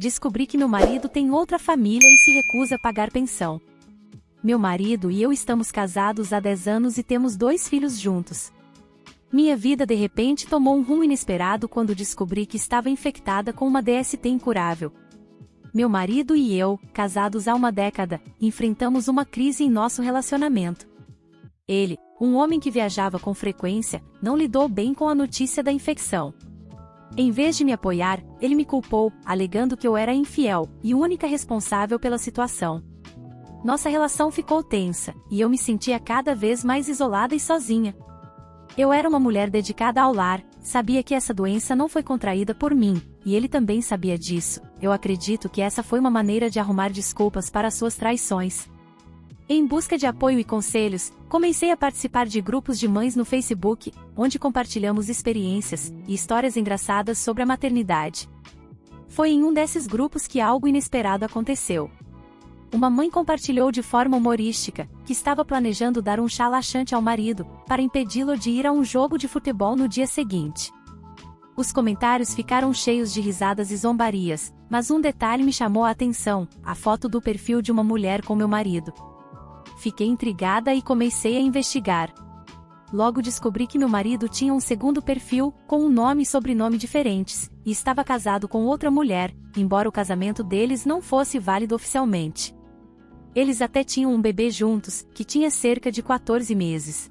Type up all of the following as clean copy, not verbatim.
descobri que meu marido tem outra família e se recusa a pagar pensão. Meu marido e eu estamos casados há 10 anos e temos 2 filhos juntos. Minha vida de repente tomou um rumo inesperado quando descobri que estava infectada com uma DST incurável. Meu marido e eu, casados há uma década, enfrentamos uma crise em nosso relacionamento. Ele, um homem que viajava com frequência, não lidou bem com a notícia da infecção. Em vez de me apoiar, ele me culpou, alegando que eu era infiel e única responsável pela situação. Nossa relação ficou tensa, e eu me sentia cada vez mais isolada e sozinha. Eu era uma mulher dedicada ao lar, sabia que essa doença não foi contraída por mim, e ele também sabia disso. Eu acredito que essa foi uma maneira de arrumar desculpas para suas traições. Em busca de apoio e conselhos, comecei a participar de grupos de mães no Facebook, onde compartilhamos experiências e histórias engraçadas sobre a maternidade. Foi em um desses grupos que algo inesperado aconteceu. Uma mãe compartilhou de forma humorística que estava planejando dar um chá laxante ao marido, para impedi-lo de ir a um jogo de futebol no dia seguinte. Os comentários ficaram cheios de risadas e zombarias, mas um detalhe me chamou a atenção: a foto do perfil de uma mulher com meu marido. Fiquei intrigada e comecei a investigar. Logo descobri que meu marido tinha um segundo perfil, com um nome e sobrenome diferentes, e estava casado com outra mulher, embora o casamento deles não fosse válido oficialmente. Eles até tinham um bebê juntos, que tinha cerca de 14 meses.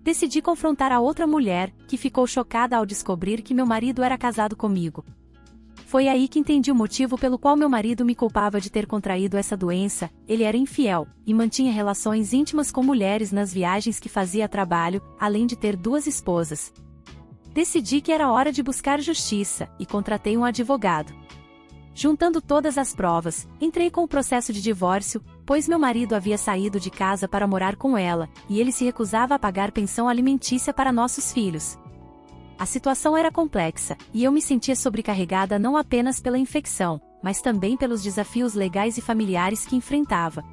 Decidi confrontar a outra mulher, que ficou chocada ao descobrir que meu marido era casado comigo. Foi aí que entendi o motivo pelo qual meu marido me culpava de ter contraído essa doença. Ele era infiel, e mantinha relações íntimas com mulheres nas viagens que fazia a trabalho, além de ter 2 esposas. Decidi que era hora de buscar justiça, e contratei um advogado. Juntando todas as provas, entrei com o processo de divórcio, pois meu marido havia saído de casa para morar com ela, e ele se recusava a pagar pensão alimentícia para nossos filhos. A situação era complexa, e eu me sentia sobrecarregada não apenas pela infecção, mas também pelos desafios legais e familiares que enfrentava.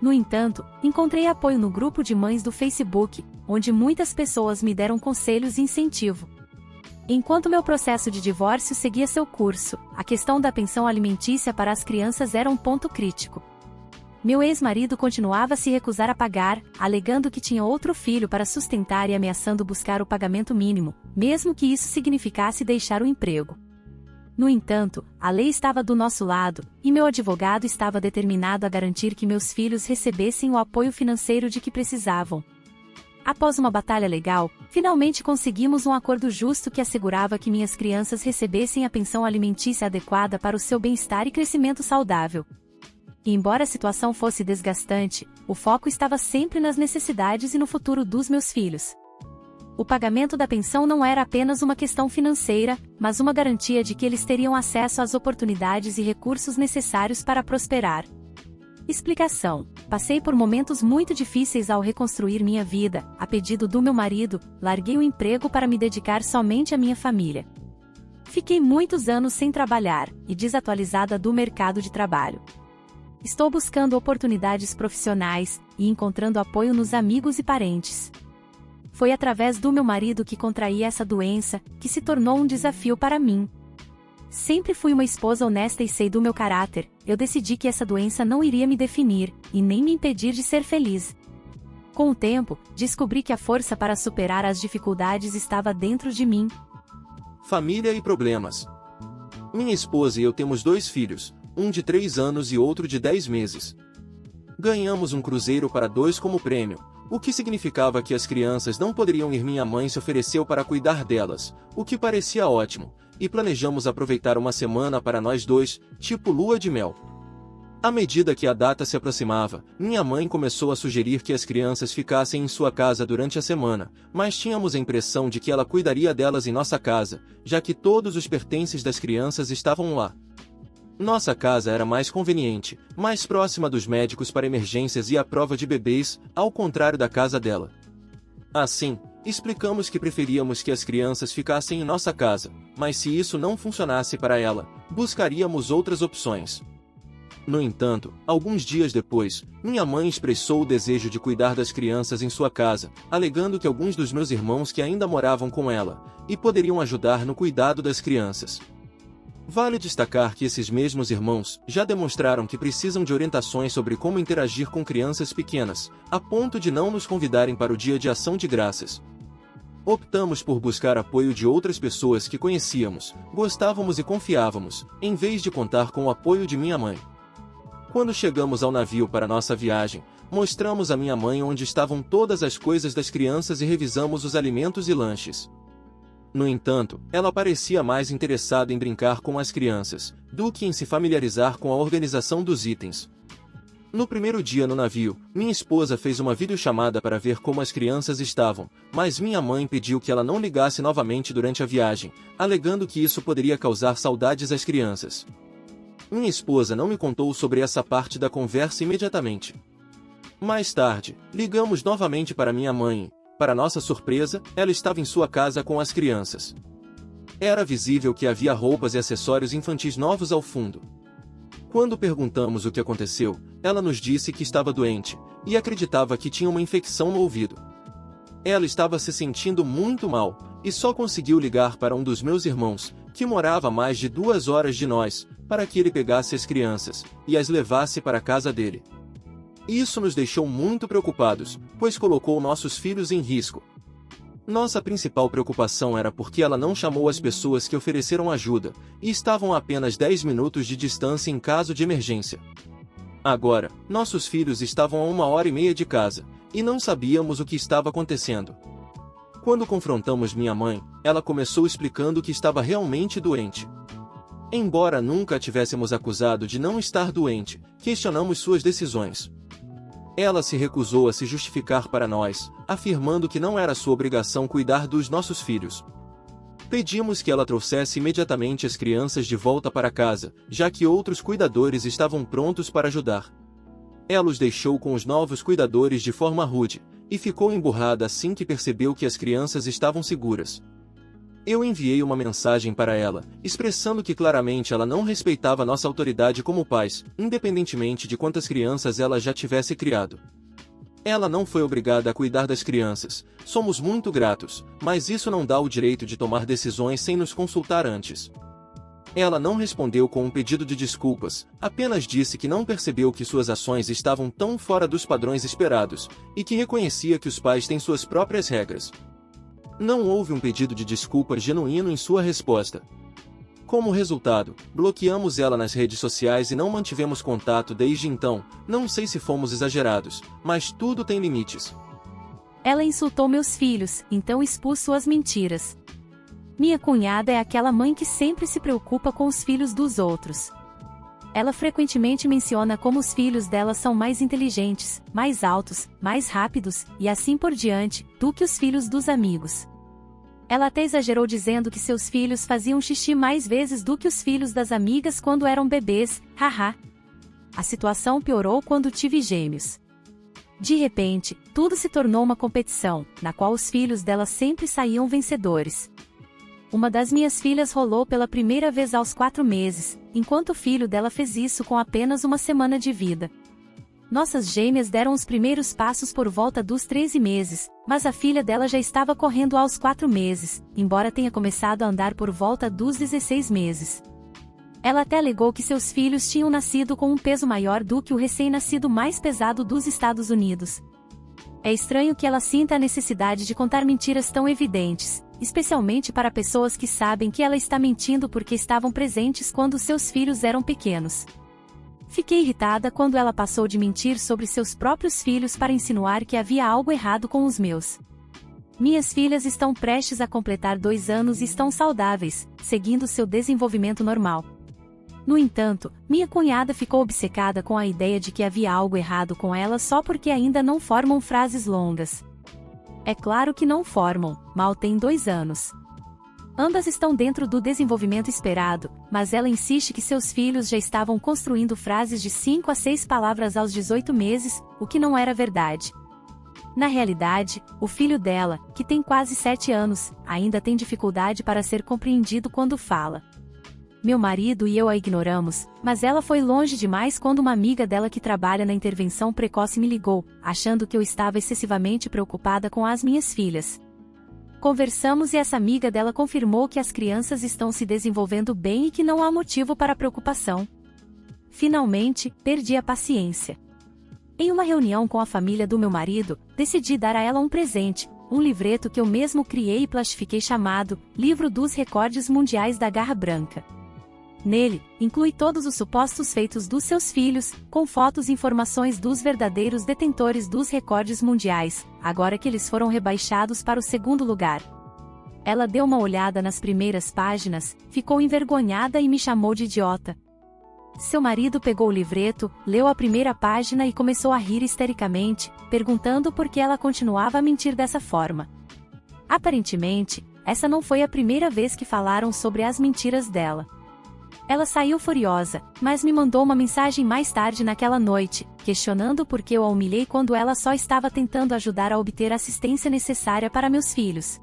No entanto, encontrei apoio no grupo de mães do Facebook, onde muitas pessoas me deram conselhos e incentivo. Enquanto meu processo de divórcio seguia seu curso, a questão da pensão alimentícia para as crianças era um ponto crítico. Meu ex-marido continuava a se recusar a pagar, alegando que tinha outro filho para sustentar e ameaçando buscar o pagamento mínimo, mesmo que isso significasse deixar o emprego. No entanto, a lei estava do nosso lado, e meu advogado estava determinado a garantir que meus filhos recebessem o apoio financeiro de que precisavam. Após uma batalha legal, finalmente conseguimos um acordo justo que assegurava que minhas crianças recebessem a pensão alimentícia adequada para o seu bem-estar e crescimento saudável. E embora a situação fosse desgastante, o foco estava sempre nas necessidades e no futuro dos meus filhos. O pagamento da pensão não era apenas uma questão financeira, mas uma garantia de que eles teriam acesso às oportunidades e recursos necessários para prosperar. Explicação: passei por momentos muito difíceis ao reconstruir minha vida. A pedido do meu marido, larguei o emprego para me dedicar somente à minha família. Fiquei muitos anos sem trabalhar, e desatualizada do mercado de trabalho. Estou buscando oportunidades profissionais, e encontrando apoio nos amigos e parentes. Foi através do meu marido que contraí essa doença, que se tornou um desafio para mim. Sempre fui uma esposa honesta e sei do meu caráter. Eu decidi que essa doença não iria me definir, e nem me impedir de ser feliz. Com o tempo, descobri que a força para superar as dificuldades estava dentro de mim. Família e problemas. Minha esposa e eu temos 2 filhos, um de 3 anos e outro de 10 meses. Ganhamos um cruzeiro para 2 como prêmio, o que significava que as crianças não poderiam ir. Minha mãe se ofereceu para cuidar delas, o que parecia ótimo, e planejamos aproveitar uma semana para nós 2, tipo lua de mel. À medida que a data se aproximava, minha mãe começou a sugerir que as crianças ficassem em sua casa durante a semana, mas tínhamos a impressão de que ela cuidaria delas em nossa casa, já que todos os pertences das crianças estavam lá. Nossa casa era mais conveniente, mais próxima dos médicos para emergências e à prova de bebês, ao contrário da casa dela. Assim, explicamos que preferíamos que as crianças ficassem em nossa casa, mas se isso não funcionasse para ela, buscaríamos outras opções. No entanto, alguns dias depois, minha mãe expressou o desejo de cuidar das crianças em sua casa, alegando que alguns dos meus irmãos que ainda moravam com ela, e poderiam ajudar no cuidado das crianças. Vale destacar que esses mesmos irmãos já demonstraram que precisam de orientações sobre como interagir com crianças pequenas, a ponto de não nos convidarem para o dia de ação de graças. Optamos por buscar apoio de outras pessoas que conhecíamos, gostávamos e confiávamos, em vez de contar com o apoio de minha mãe. Quando chegamos ao navio para nossa viagem, mostramos a minha mãe onde estavam todas as coisas das crianças e revisamos os alimentos e lanches. No entanto, ela parecia mais interessada em brincar com as crianças, do que em se familiarizar com a organização dos itens. No primeiro dia no navio, minha esposa fez uma videochamada para ver como as crianças estavam, mas minha mãe pediu que ela não ligasse novamente durante a viagem, alegando que isso poderia causar saudades às crianças. Minha esposa não me contou sobre essa parte da conversa imediatamente. Mais tarde, ligamos novamente para minha mãe. Para nossa surpresa, ela estava em sua casa com as crianças. Era visível que havia roupas e acessórios infantis novos ao fundo. Quando perguntamos o que aconteceu, ela nos disse que estava doente, e acreditava que tinha uma infecção no ouvido. Ela estava se sentindo muito mal, e só conseguiu ligar para um dos meus irmãos, que morava a mais de 2 horas de nós, para que ele pegasse as crianças, e as levasse para a casa dele. Isso nos deixou muito preocupados, pois colocou nossos filhos em risco. Nossa principal preocupação era porque ela não chamou as pessoas que ofereceram ajuda, e estavam a apenas 10 minutos de distância em caso de emergência. Agora, nossos filhos estavam a 1h30 de casa, e não sabíamos o que estava acontecendo. Quando confrontamos minha mãe, ela começou explicando que estava realmente doente. Embora nunca a tivéssemos acusado de não estar doente, questionamos suas decisões. Ela se recusou a se justificar para nós, afirmando que não era sua obrigação cuidar dos nossos filhos. Pedimos que ela trouxesse imediatamente as crianças de volta para casa, já que outros cuidadores estavam prontos para ajudar. Ela os deixou com os novos cuidadores de forma rude, e ficou emburrada assim que percebeu que as crianças estavam seguras. Eu enviei uma mensagem para ela, expressando que claramente ela não respeitava nossa autoridade como pais, independentemente de quantas crianças ela já tivesse criado. Ela não foi obrigada a cuidar das crianças, somos muito gratos, mas isso não dá o direito de tomar decisões sem nos consultar antes. Ela não respondeu com um pedido de desculpas, apenas disse que não percebeu que suas ações estavam tão fora dos padrões esperados, e que reconhecia que os pais têm suas próprias regras. Não houve um pedido de desculpa genuíno em sua resposta. Como resultado, bloqueamos ela nas redes sociais e não mantivemos contato desde então. Não sei se fomos exagerados, mas tudo tem limites. Ela insultou meus filhos, então expus suas mentiras. Minha cunhada é aquela mãe que sempre se preocupa com os filhos dos outros. Ela frequentemente menciona como os filhos dela são mais inteligentes, mais altos, mais rápidos, e assim por diante, do que os filhos dos amigos. Ela até exagerou dizendo que seus filhos faziam xixi mais vezes do que os filhos das amigas quando eram bebês, haha. A situação piorou quando tive gêmeos. De repente, tudo se tornou uma competição, na qual os filhos dela sempre saíam vencedores. Uma das minhas filhas rolou pela primeira vez aos 4 meses, enquanto o filho dela fez isso com apenas 1 semana de vida. Nossas gêmeas deram os primeiros passos por volta dos 13 meses, mas a filha dela já estava correndo aos 4 meses, embora tenha começado a andar por volta dos 16 meses. Ela até alegou que seus filhos tinham nascido com um peso maior do que o recém-nascido mais pesado dos Estados Unidos. É estranho que ela sinta a necessidade de contar mentiras tão evidentes, especialmente para pessoas que sabem que ela está mentindo porque estavam presentes quando seus filhos eram pequenos. Fiquei irritada quando ela passou de mentir sobre seus próprios filhos para insinuar que havia algo errado com os meus. Minhas filhas estão prestes a completar 2 anos e estão saudáveis, seguindo seu desenvolvimento normal. No entanto, minha cunhada ficou obcecada com a ideia de que havia algo errado com ela só porque ainda não formam frases longas. É claro que não formam, mal têm 2 anos. Ambas estão dentro do desenvolvimento esperado, mas ela insiste que seus filhos já estavam construindo frases de 5 a 6 palavras aos 18 meses, o que não era verdade. Na realidade, o filho dela, que tem quase 7 anos, ainda tem dificuldade para ser compreendido quando fala. Meu marido e eu a ignoramos, mas ela foi longe demais quando uma amiga dela que trabalha na intervenção precoce me ligou, achando que eu estava excessivamente preocupada com as minhas filhas. Conversamos e essa amiga dela confirmou que as crianças estão se desenvolvendo bem e que não há motivo para preocupação. Finalmente, perdi a paciência. Em uma reunião com a família do meu marido, decidi dar a ela um presente, um livreto que eu mesmo criei e plastifiquei chamado Livro dos Recordes Mundiais da Garra Branca. Nele, inclui todos os supostos feitos dos seus filhos, com fotos e informações dos verdadeiros detentores dos recordes mundiais, agora que eles foram rebaixados para o segundo lugar. Ela deu uma olhada nas primeiras páginas, ficou envergonhada e me chamou de idiota. Seu marido pegou o livreto, leu a primeira página e começou a rir histericamente, perguntando por que ela continuava a mentir dessa forma. Aparentemente, essa não foi a primeira vez que falaram sobre as mentiras dela. Ela saiu furiosa, mas me mandou uma mensagem mais tarde naquela noite, questionando por que eu a humilhei quando ela só estava tentando ajudar a obter a assistência necessária para meus filhos.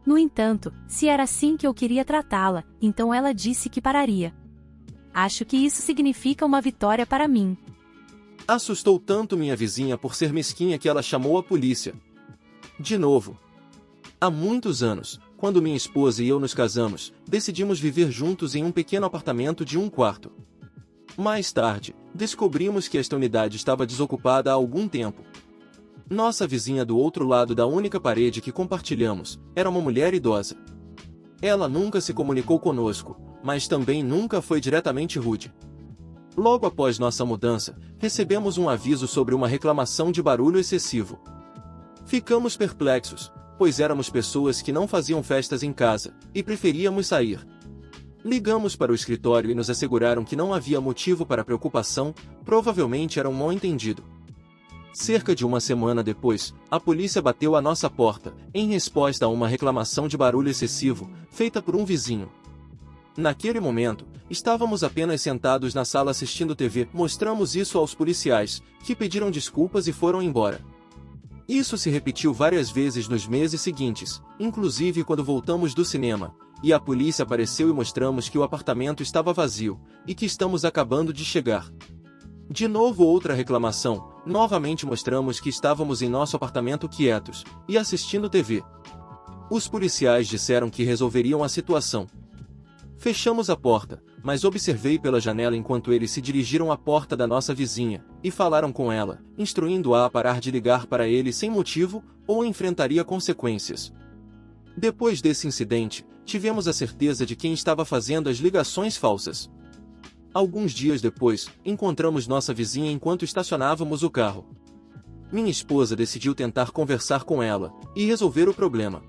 No entanto, se era assim que eu queria tratá-la, então ela disse que pararia. Acho que isso significa uma vitória para mim. Assustou tanto minha vizinha por ser mesquinha que ela chamou a polícia. De novo. Há muitos anos, quando minha esposa e eu nos casamos, decidimos viver juntos em um pequeno apartamento de 1 quarto. Mais tarde, descobrimos que esta unidade estava desocupada há algum tempo. Nossa vizinha do outro lado da única parede que compartilhamos, era uma mulher idosa. Ela nunca se comunicou conosco, mas também nunca foi diretamente rude. Logo após nossa mudança, recebemos um aviso sobre uma reclamação de barulho excessivo. Ficamos perplexos, pois éramos pessoas que não faziam festas em casa, e preferíamos sair. Ligamos para o escritório e nos asseguraram que não havia motivo para preocupação, provavelmente era um mal-entendido. Cerca de uma semana depois, a polícia bateu à nossa porta, em resposta a uma reclamação de barulho excessivo, feita por um vizinho. Naquele momento, estávamos apenas sentados na sala assistindo TV. Mostramos isso aos policiais, que pediram desculpas e foram embora. Isso se repetiu várias vezes nos meses seguintes, inclusive quando voltamos do cinema, e a polícia apareceu e mostramos que o apartamento estava vazio, e que estamos acabando de chegar. De novo outra reclamação, novamente mostramos que estávamos em nosso apartamento quietos, e assistindo TV. Os policiais disseram que resolveriam a situação. Fechamos a porta, mas observei pela janela enquanto eles se dirigiram à porta da nossa vizinha, e falaram com ela, instruindo-a a parar de ligar para ele sem motivo, ou enfrentaria consequências. Depois desse incidente, tivemos a certeza de quem estava fazendo as ligações falsas. Alguns dias depois, encontramos nossa vizinha enquanto estacionávamos o carro. Minha esposa decidiu tentar conversar com ela, e resolver o problema.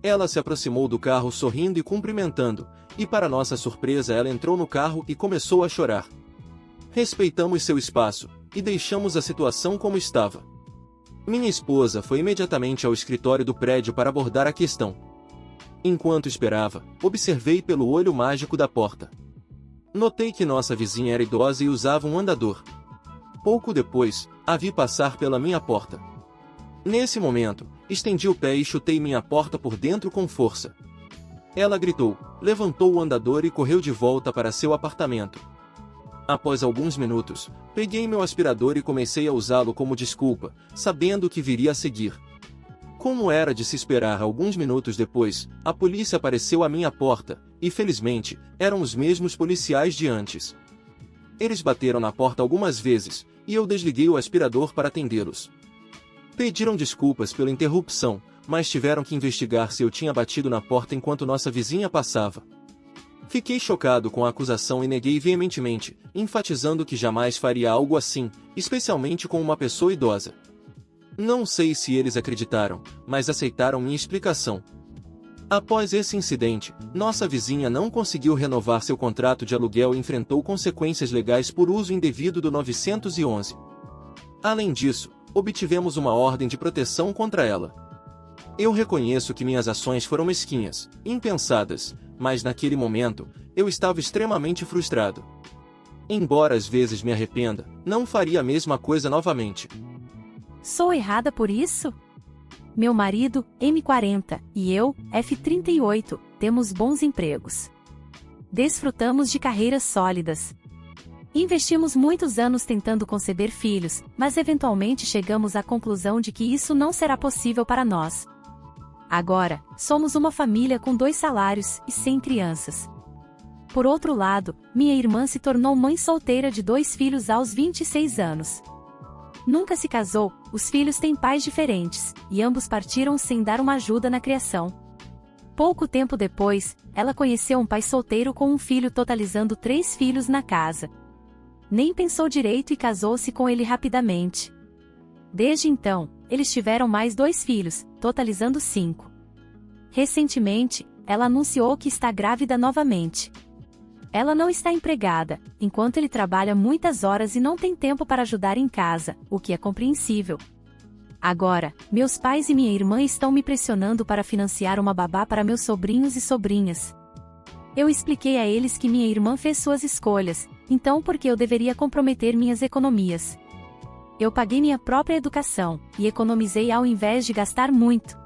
Ela se aproximou do carro sorrindo e cumprimentando, e para nossa surpresa ela entrou no carro e começou a chorar. Respeitamos seu espaço, e deixamos a situação como estava. Minha esposa foi imediatamente ao escritório do prédio para abordar a questão. Enquanto esperava, observei pelo olho mágico da porta. Notei que nossa vizinha era idosa e usava um andador. Pouco depois, a vi passar pela minha porta. Nesse momento, estendi o pé e chutei minha porta por dentro com força. Ela gritou, levantou o andador e correu de volta para seu apartamento. Após alguns minutos, peguei meu aspirador e comecei a usá-lo como desculpa, sabendo o que viria a seguir. Como era de se esperar, alguns minutos depois, a polícia apareceu à minha porta, e felizmente, eram os mesmos policiais de antes. Eles bateram na porta algumas vezes, e eu desliguei o aspirador para atendê-los. Pediram desculpas pela interrupção, mas tiveram que investigar se eu tinha batido na porta enquanto nossa vizinha passava. Fiquei chocado com a acusação e neguei veementemente, enfatizando que jamais faria algo assim, especialmente com uma pessoa idosa. Não sei se eles acreditaram, mas aceitaram minha explicação. Após esse incidente, nossa vizinha não conseguiu renovar seu contrato de aluguel e enfrentou consequências legais por uso indevido do 911. Além disso, obtivemos uma ordem de proteção contra ela. Eu reconheço que minhas ações foram mesquinhas, impensadas, mas naquele momento, eu estava extremamente frustrado. Embora às vezes me arrependa, não faria a mesma coisa novamente. Sou errada por isso? Meu marido, M40, e eu, F38, temos bons empregos. Desfrutamos de carreiras sólidas. Investimos muitos anos tentando conceber filhos, mas eventualmente chegamos à conclusão de que isso não será possível para nós. Agora, somos uma família com 2 salários e 100 crianças. Por outro lado, minha irmã se tornou mãe solteira de 2 filhos aos 26 anos. Nunca se casou, os filhos têm pais diferentes, e ambos partiram sem dar uma ajuda na criação. Pouco tempo depois, ela conheceu um pai solteiro com um filho, totalizando 3 filhos na casa. Nem pensou direito e casou-se com ele rapidamente. Desde então, eles tiveram mais 2 filhos, totalizando 5. Recentemente, ela anunciou que está grávida novamente. Ela não está empregada, enquanto ele trabalha muitas horas e não tem tempo para ajudar em casa, o que é compreensível. Agora, meus pais e minha irmã estão me pressionando para financiar uma babá para meus sobrinhos e sobrinhas. Eu expliquei a eles que minha irmã fez suas escolhas, então por que eu deveria comprometer minhas economias? Eu paguei minha própria educação, e economizei ao invés de gastar muito.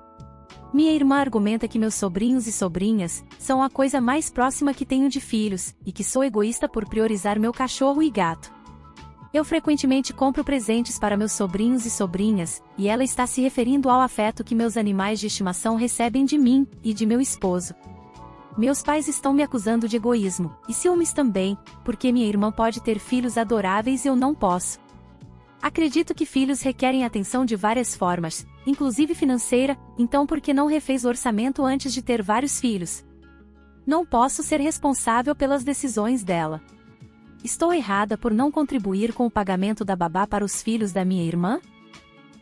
Minha irmã argumenta que meus sobrinhos e sobrinhas são a coisa mais próxima que tenho de filhos, e que sou egoísta por priorizar meu cachorro e gato. Eu frequentemente compro presentes para meus sobrinhos e sobrinhas, e ela está se referindo ao afeto que meus animais de estimação recebem de mim e de meu esposo. Meus pais estão me acusando de egoísmo, e ciúmes também, porque minha irmã pode ter filhos adoráveis e eu não posso. Acredito que filhos requerem atenção de várias formas, inclusive financeira, então por que não refez o orçamento antes de ter vários filhos? Não posso ser responsável pelas decisões dela. Estou errada por não contribuir com o pagamento da babá para os filhos da minha irmã?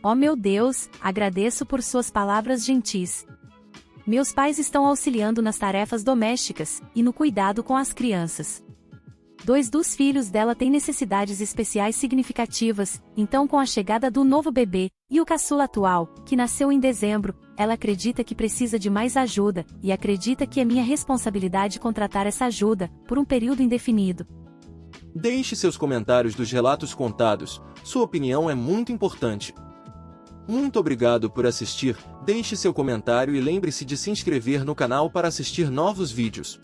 Oh meu Deus, agradeço por suas palavras gentis. Meus pais estão auxiliando nas tarefas domésticas e no cuidado com as crianças. 2 dos filhos dela têm necessidades especiais significativas, então com a chegada do novo bebê, e o caçula atual, que nasceu em dezembro, ela acredita que precisa de mais ajuda, e acredita que é minha responsabilidade contratar essa ajuda, por um período indefinido. Deixe seus comentários dos relatos contados, sua opinião é muito importante. Muito obrigado por assistir, deixe seu comentário e lembre-se de se inscrever no canal para assistir novos vídeos.